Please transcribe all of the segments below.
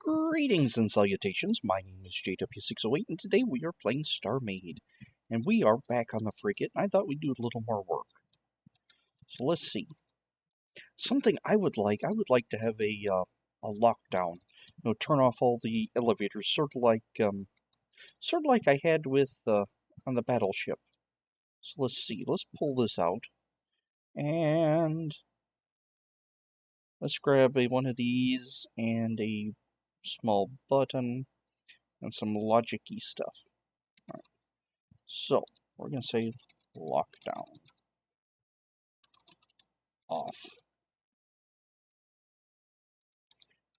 Greetings and salutations, my name is JW608 and today we are playing StarMade. And we are back on the Frigate, and I thought we'd do a little more work. So let's see. Something I would like to have a lockdown. You know, turn off all the elevators, sort of like I had with, on the battleship. So let's see, let's pull this out. And let's grab one of these and a small button and some logic-y stuff. All right. So we're going to say lockdown off.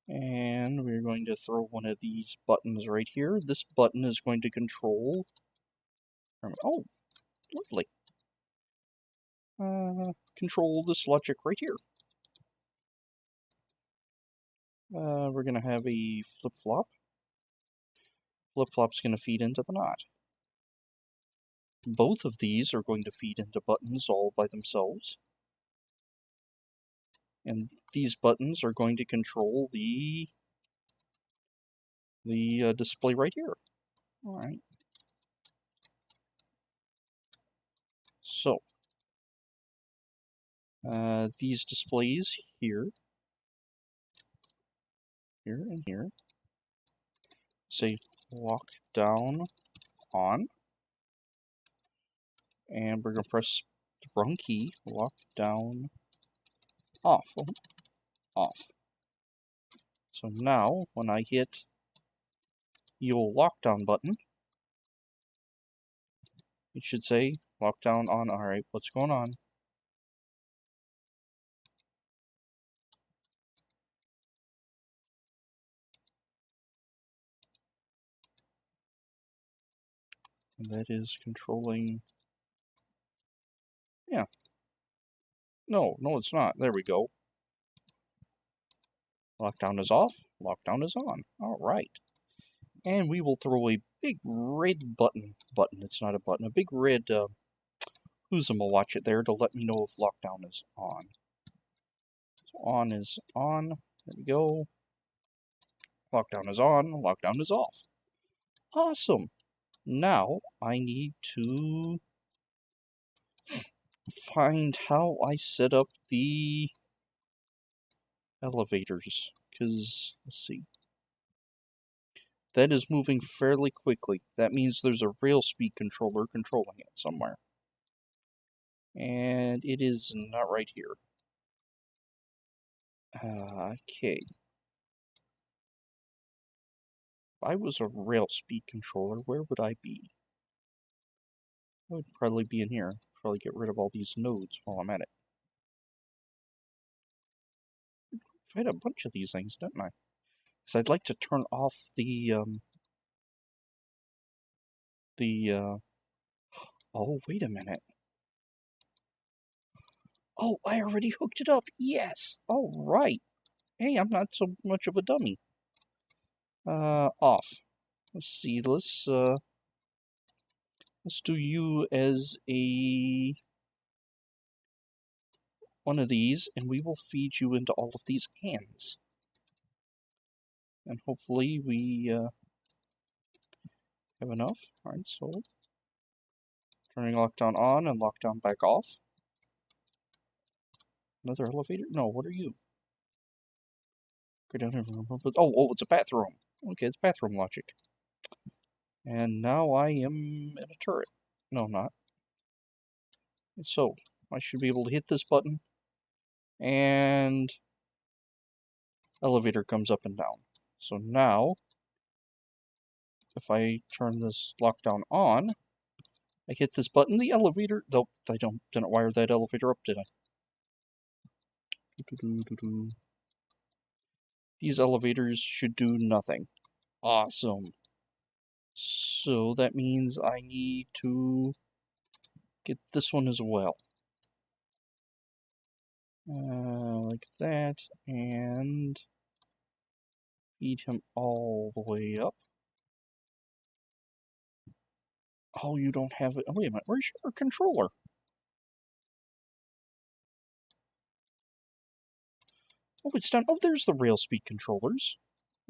And we're going to throw one of these buttons right here. This button is going to control... Oh, lovely. Control this logic right here. We're going to have a flip-flop. Flip-flop's going to feed into the knot. Both of these are going to feed into buttons all by themselves. And these buttons are going to control the display right here. All right. So, these displays here, and here, say lockdown on, and we're going to press the wrong key, lockdown off. Off. So now, when I hit the old lockdown button, it should say lockdown on. Alright, what's going on? And that is controlling... Yeah. No, it's not. There we go. Lockdown is off. Lockdown is on. Alright. And we will throw a big red button. It's not a button. A big red who's'em will watch it there to let me know if lockdown is on. So on is on. There we go. Lockdown is on. Lockdown is off. Awesome. Now I need to find how I set up the elevators. Because, let's see. That is moving fairly quickly. That means there's a rail speed controller controlling it somewhere. And it is not right here. Okay. If I was a rail speed controller, where would I be? I would probably be in here. Probably get rid of all these nodes while I'm at it. I had a bunch of these things, didn't I? Because I'd like to turn off oh, wait a minute. Oh, I already hooked it up. Yes. All right. Hey, I'm not so much of a dummy. Off. Let's see. Let's do you as a one of these, and we will feed you into all of these hands. And hopefully we have enough. All right. So turning lockdown on and lockdown back off. Another elevator? No, what are you? Go down here. Oh, it's a bathroom. Okay, it's bathroom logic. And now I am in a turret. No, I'm not. And so, I should be able to hit this button. And elevator comes up and down. So now, if I turn this lockdown on, I hit this button, the elevator... Nope, I didn't wire that elevator up, did I? These elevators should do nothing. Awesome. So that means I need to get this one as well. Like that, and feed him all the way up. Oh, you don't have it. Oh, wait a minute. Where's your controller? Oh, it's done. Oh, there's the rail speed controllers.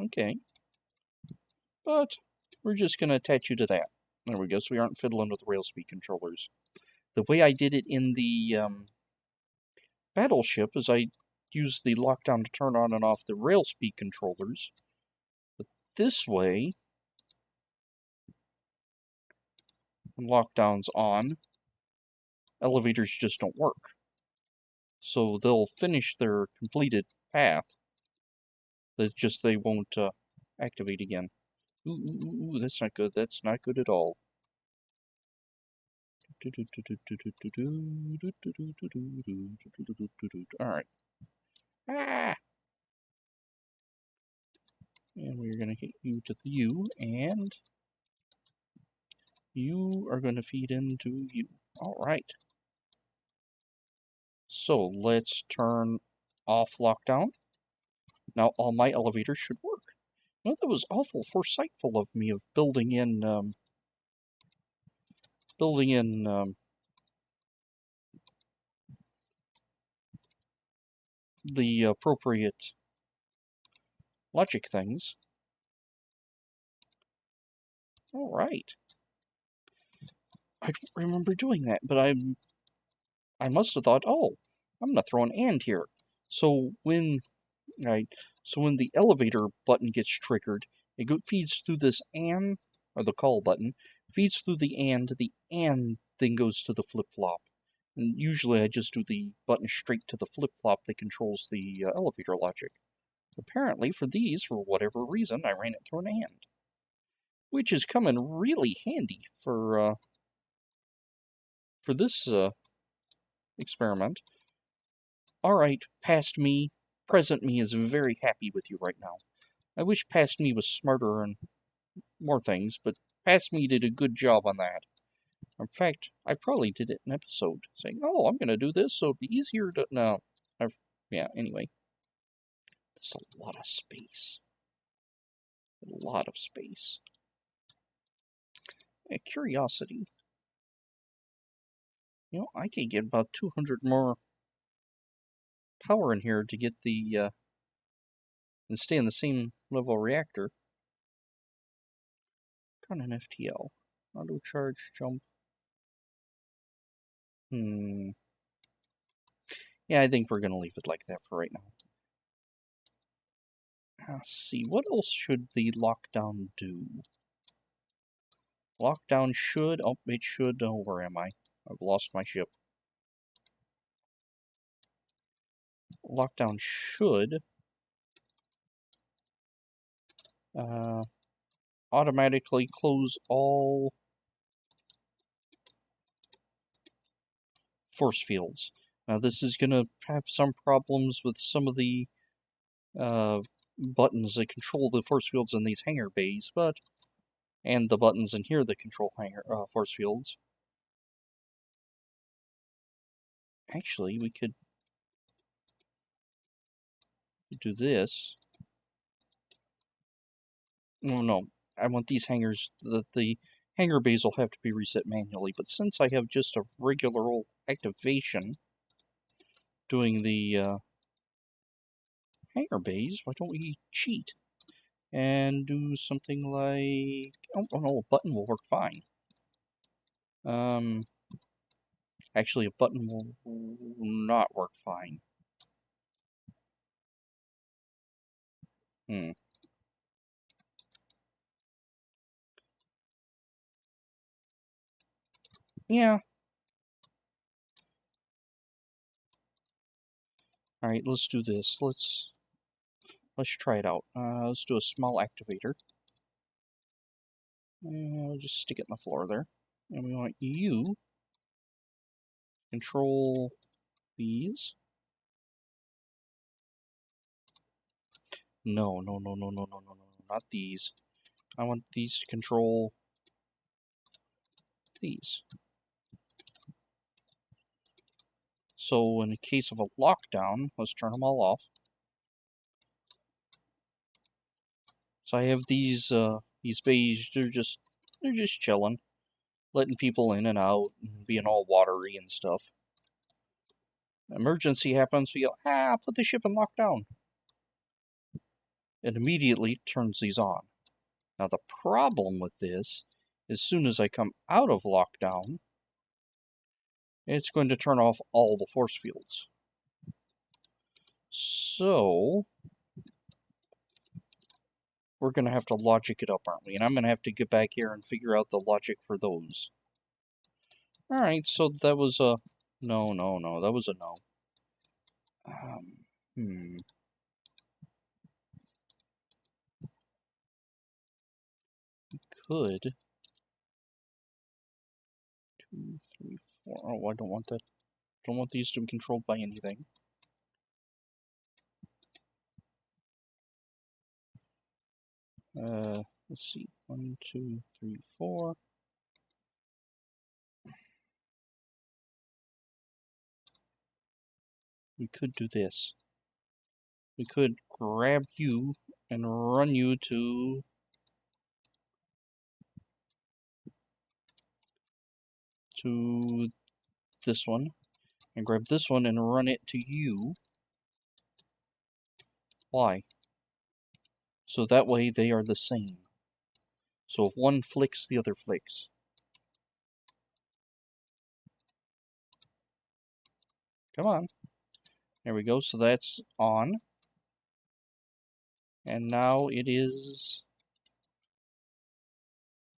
Okay. But we're just going to attach you to that. There we go, so we aren't fiddling with rail speed controllers. The way I did it in the battleship is I used the lockdown to turn on and off the rail speed controllers. But this way, when lockdown's on, elevators just don't work. So they'll finish their completed path. It's just they won't activate again. Ooh, that's not good. That's not good at all. Alright. Ah! And we're going to hit you to the U, and you are going to feed into you. Alright. So let's turn off lockdown. Now all my elevators should work. Well, that was awful foresightful of me of building in the appropriate logic things. Alright. I don't remember doing that, but I must have thought, oh, I'm gonna throw an and here. So when the elevator button gets triggered, it feeds through this and, or the call button, feeds through the and then goes to the flip-flop. And usually I just do the button straight to the flip-flop that controls the elevator logic. Apparently, for these, for whatever reason, I ran it through an and. Which is coming really handy for this experiment. Alright, past me, present me is very happy with you right now. I wish past me was smarter and more things, but past me did a good job on that. In fact, I probably did it in an episode, saying, oh, I'm going to do this so it'd be easier to... No. Yeah, anyway. There's a lot of space. A lot of space. A curiosity. You know, I could get about 200 more power in here to get the, and stay in the same level reactor. Got an FTL. Auto charge, jump. Yeah, I think we're going to leave it like that for right now. Let's see, what else should the lockdown do? Lockdown should, oh, it should, oh, where am I? I've lost my ship. Lockdown should automatically close all force fields. Now this is going to have some problems with some of the buttons that control the force fields in these hangar bays, and the buttons in here that control force fields. Actually, we could do this. No, I want these hangars, the hangar bays will have to be reset manually, but since I have just a regular old activation doing the hangar bays, why don't we cheat and do something like, oh no, a button will work fine. Actually, a button will not work fine. Yeah. Alright, let's do this. Let's try it out. Let's do a small activator. And we'll just stick it in the floor there. And we want you to control these. No, not these. I want these to control these. So in the case of a lockdown, let's turn them all off. So I have these bays, they're just chilling, letting people in and out, and being all watery and stuff. Emergency happens, we go, put the ship in lockdown. it immediately turns these on. Now the problem with this, as soon as I come out of lockdown, it's going to turn off all the force fields. So we're going to have to logic it up, aren't we? And I'm going to have to get back here and figure out the logic for those. Alright, so that was a... No, that was a no. Could... 2, 3, 4... Oh, I don't want that. Don't want these to be controlled by anything. Let's see. 1, 2, 3, 4... We could do this. We could grab you and run you to this one, and grab this one and run it to you. Why? So that way they are the same. So if one flicks, the other flicks. Come on. There we go. So that's on. And now it is...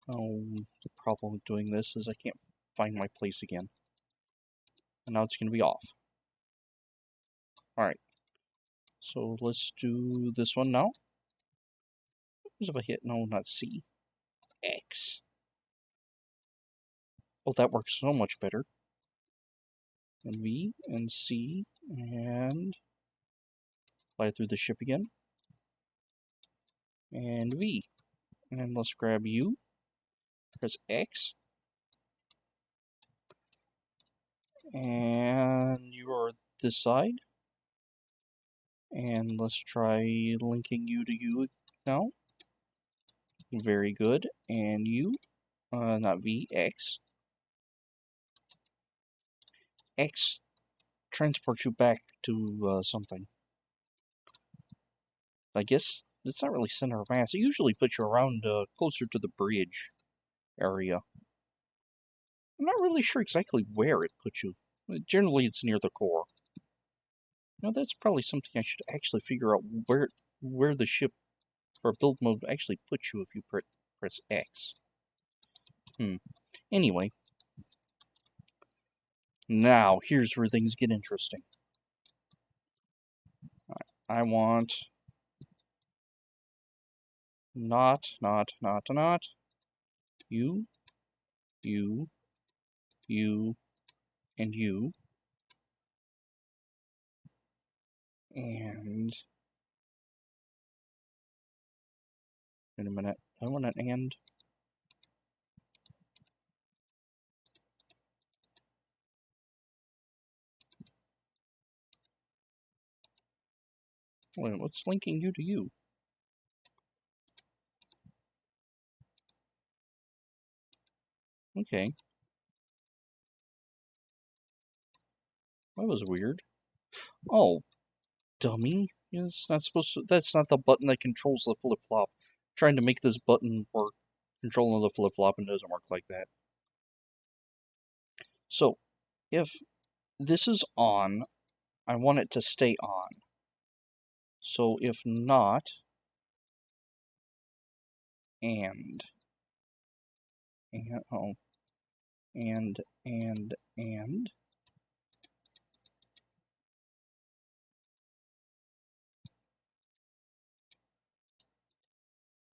Oh, the problem with doing this is I can't find my place again. And now it's going to be off. Alright. So let's do this one now. What if I hit? No, not C. X. Oh, that works so much better. And V, and C, and fly through the ship again. And V. And let's grab U. Press X. And you are this side. And let's try linking U to U now. Very good. And U. Not V, X. X transports you back to something. I guess it's not really center of mass. It usually puts you around closer to the bridge area. I'm not really sure exactly where it puts you. Generally, it's near the core. Now, that's probably something I should actually figure out where the ship for build mode actually puts you if you press X. Anyway. Now, here's where things get interesting. I want... Not, you, and you. And... Wait a minute. I want an and. Wait, what's linking you to you? Okay. That was weird. Oh, dummy. It's not supposed to... That's not the button that controls the flip-flop. Trying to make this button work. Controlling the flip-flop and doesn't work like that. So, if this is on, I want it to stay on. So, if not... And... Oh. And...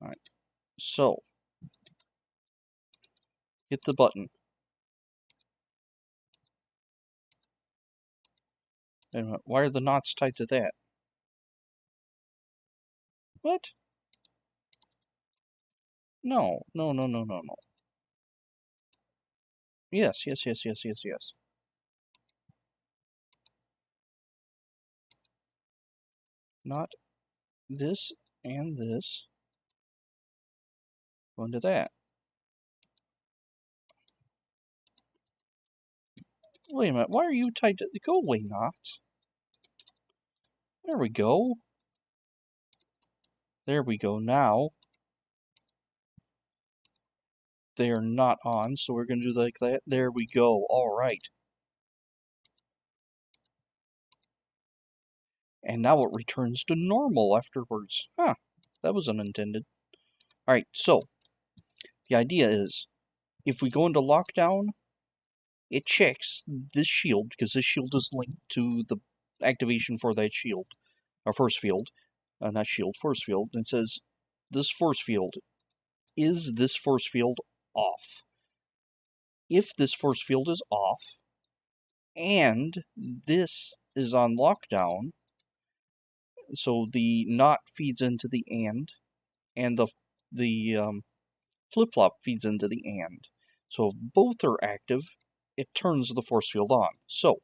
Alright. So, hit the button. Wait a minute, why are the knots tied to that? What? No. Yes. Not this and this. Go into that. Wait a minute, why are you tied to... Go away, knots. There we go. There we go. Now, they're not on, so we're going to do like that. There we go. All right. And now it returns to normal afterwards. Huh. That was unintended. All right, so the idea is, if we go into lockdown, it checks this shield, because this shield is linked to the activation for that shield, or force field, not shield, force field, and it says, this force field, is this force field off? If this force field is off, and this is on lockdown, so the not feeds into the and the flip-flop feeds into the and. So if both are active, it turns the force field on. So,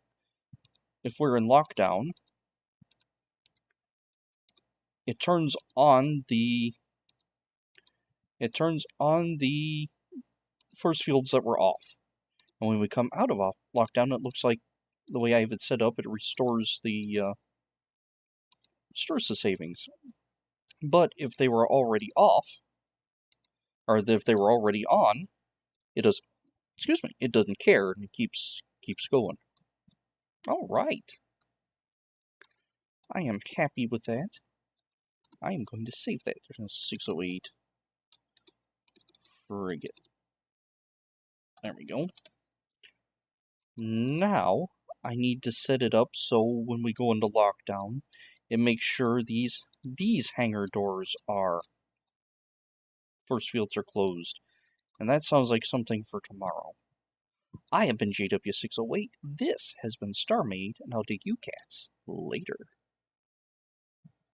if we're in lockdown, it turns on the force fields that were off. And when we come out of lockdown, it looks like the way I have it set up, it restores the savings. But if they were already off, or if they were already on, it does. Excuse me, it doesn't care, and it keeps going. All right. I am happy with that. I am going to save that. There's no 608 Frigate. There we go. Now, I need to set it up so when we go into lockdown, it makes sure these hangar doors are, force fields are closed. And that sounds like something for tomorrow. I have been JW608. This has been StarMade, and I'll take you cats later.